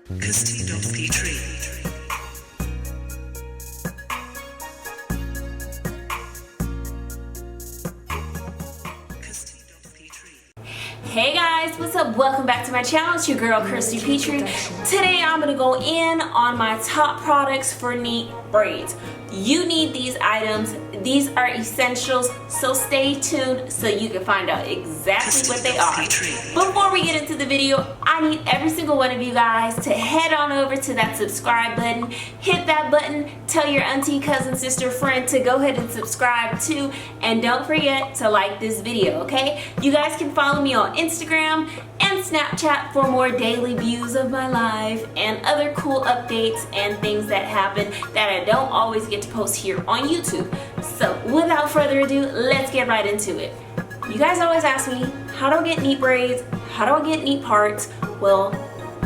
Hey guys, what's up? Welcome back to my channel. It's your girl Kirsty Petrie. Today I'm going to go in on my top products for neat braids. You need these items. These are essentials, so stay tuned so you can find out exactly what they are. Before we get into the video, I need every single one of you guys to head on over to that subscribe button, hit that button, tell your auntie, cousin, sister, friend to go ahead and subscribe too, and don't forget to like this video, okay? You guys can follow me on Instagram and Snapchat for more daily views of my life and other cool updates and things that happen that I don't always get to post here on YouTube. So without further ado, let's get right into it. You guys always ask me, how do I get neat braids? How do I get neat parts? Well,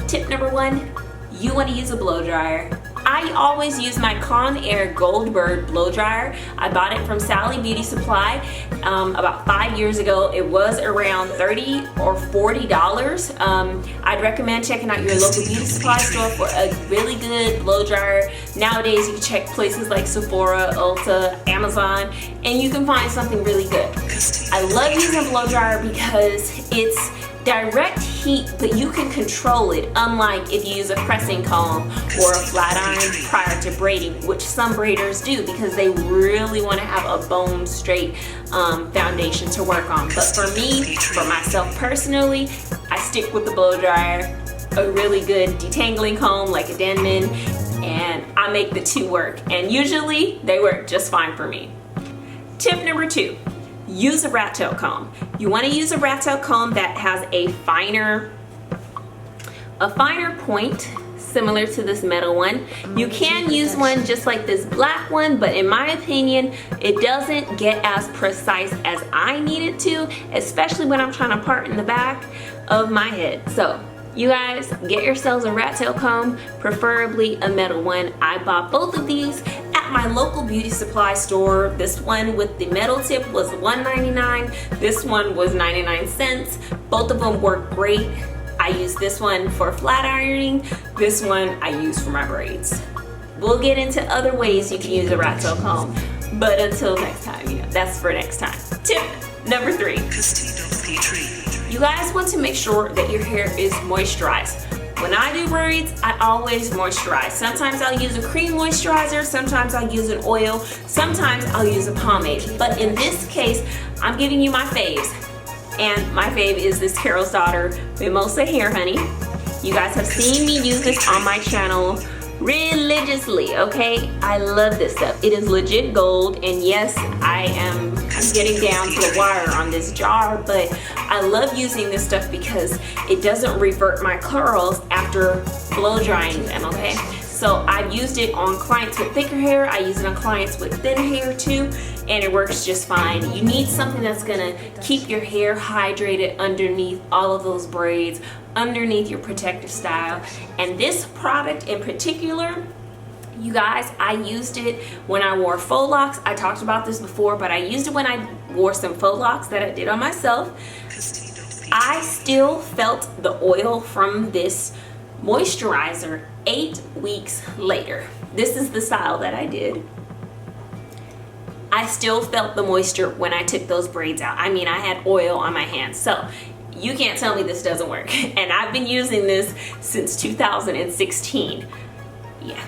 tip number one, you want to use a blow dryer. I always use my Conair Goldberg blow dryer. I bought it from Sally Beauty Supply about 5 years ago. It was around $30 or $40. I'd recommend checking out your local beauty supply store for a really good blow dryer. Nowadays you can check places like Sephora, Ulta, Amazon, and you can find something really good. I love using a blow dryer because it's direct heat, but you can control it, unlike if you use a pressing comb or a flat iron prior to braiding, which some braiders do because they really want to have a bone straight foundation to work on. But for me, for myself personally, I stick with the blow dryer, a really good detangling comb like a Denman, and I make the two work, and usually they work just fine for me. Tip number two, use a rat tail comb. You want to use a rat tail comb that has a finer point, similar to this metal one. You can use one just like this black one, but in my opinion, it doesn't get as precise as I need it to, especially when I'm trying to part in the back of my head. So you guys, get yourselves a rat tail comb, preferably a metal one. I bought both of these at my local beauty supply store. This one with the metal tip was $1.99. This one was 99 cents. Both of them work great. I use this one for flat ironing. This one I use for my braids. We'll get into other ways you can use a rat tail comb, but until next time, that's for next time. Tip number three. You guys want to make sure that your hair is moisturized. When I do braids, I always moisturize. Sometimes I'll use a cream moisturizer, sometimes I'll use an oil, sometimes I'll use a pomade. But in this case, I'm giving you my faves. And my fave is this Carol's Daughter Mimosa Hair Honey. You guys have seen me use this on my channel religiously, okay? I love this stuff. It is legit gold, and yes, I'm getting down to the wire on this jar, but I love using this stuff because it doesn't revert my curls after blow drying them, okay? So I've used it on clients with thicker hair, I use it on clients with thin hair too, and it works just fine. You need something that's gonna keep your hair hydrated underneath all of those braids, underneath your protective style. And this product in particular, you guys, I used it when I wore faux locks. I talked about this before, but I used it when I wore some faux locks that I did on myself. I still felt the oil from this moisturizer 8 weeks later. This is the style that I did. I still felt the moisture when I took those braids out. I mean, I had oil on my hands. So you can't tell me this doesn't work. And I've been using this since 2016. Yeah,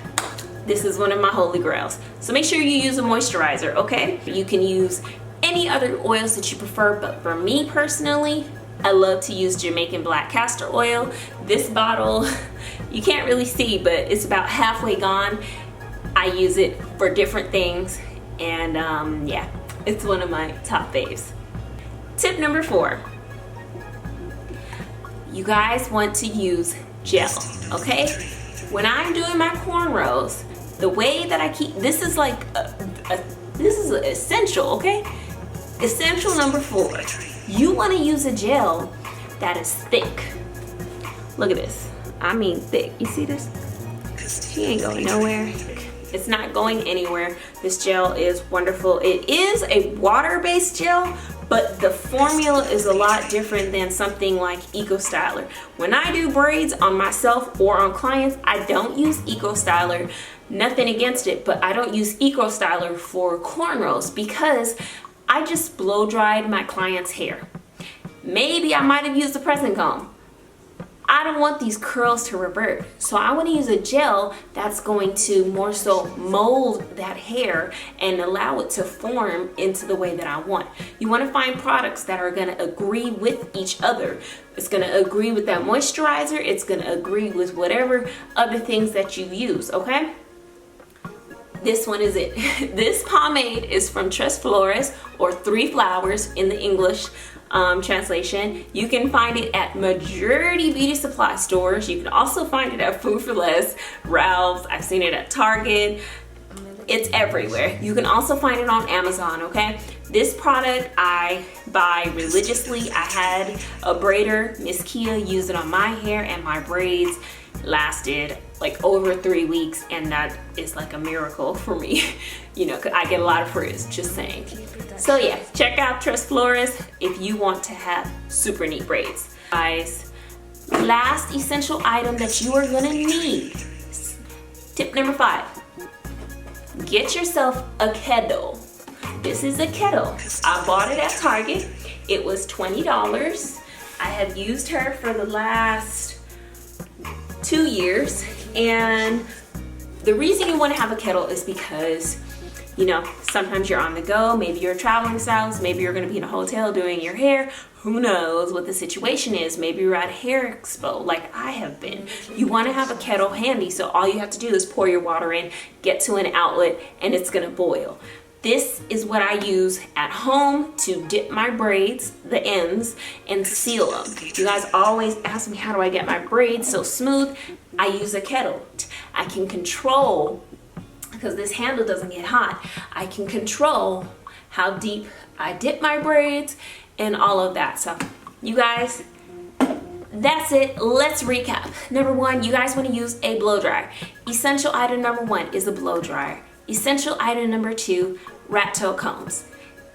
this is one of my holy grails. So make sure you use a moisturizer, okay? You can use any other oils that you prefer, but for me personally, I love to use Jamaican black castor oil. This bottle, you can't really see, but it's about halfway gone. I use it for different things, and yeah, it's one of my top faves. Tip number four. You guys want to use gel, okay? When I'm doing my cornrows, the way that I keep, this is like, this is essential, okay? Essential number four. You want to use a gel that is thick. Look at this. I mean thick. You see this? She ain't going nowhere. It's not going anywhere. This gel is wonderful. It is a water-based gel, but the formula is a lot different than something like Eco Styler. When I do braids on myself or on clients, I don't use Eco Styler. Nothing against it, but I don't use Eco Styler for cornrows because I just blow dried my client's hair. Maybe I might have used a pressing comb. I don't want these curls to revert, so I want to use a gel that's going to more so mold that hair and allow it to form into the way that I want. You want to find products that are going to agree with each other. It's going to agree with that moisturizer. It's going to agree with whatever other things that you use, okay? This one is it. This pomade is from Tres Flores, or Three Flowers in the English translation. You can find it at majority beauty supply stores. You can also find it at Food for Less, Ralph's. I've seen it at Target. It's everywhere. You can also find it on Amazon, okay? This product I buy religiously. I had a braider, Miss Kia, use it on my hair, and my braids lasted like over 3 weeks, and that is like a miracle for me. You know, 'cause I get a lot of frizz, just saying. So yeah, check out Tres Flores if you want to have super neat braids. Guys, last essential item that you are gonna need. Tip number 5. Get yourself a kettle. This is a kettle. I bought it at Target. It was $20. I have used her for the last 2 years, and the reason you want to have a kettle is because, you know, sometimes you're on the go, maybe you're a traveling stylist, maybe you're going to be in a hotel doing your hair, who knows what the situation is, maybe you're at a hair expo like I have been. You want to have a kettle handy, so all you have to do is pour your water in, get to an outlet, and it's going to boil. This is what I use at home to dip my braids, the ends, and seal them. You guys always ask me, how do I get my braids so smooth? I use a kettle. I can control, because this handle doesn't get hot, I can control how deep I dip my braids and all of that. So you guys, that's it. Let's recap. Number 1, you guys want to use a blow dryer. Essential item number 1 is a blow dryer. Essential item number 2, rat tail combs.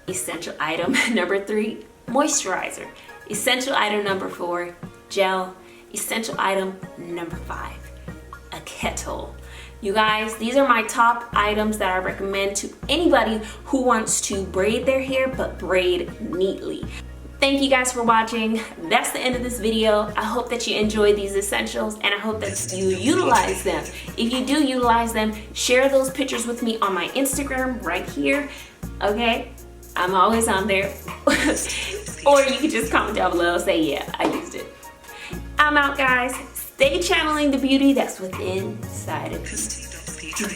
Essential item number 3, moisturizer. Essential item number 4, gel. Essential item number 5, a kettle. You guys, these are my top items that I recommend to anybody who wants to braid their hair but braid neatly. Thank you guys for watching. That's the end of this video. I hope that you enjoyed these essentials, and I hope that you utilize them. If you do utilize them, share those pictures with me on my Instagram right here, okay? I'm always on there. Or you can just comment down below and say, yeah, I used it. I'm out, guys. Stay channeling the beauty that's within inside of you.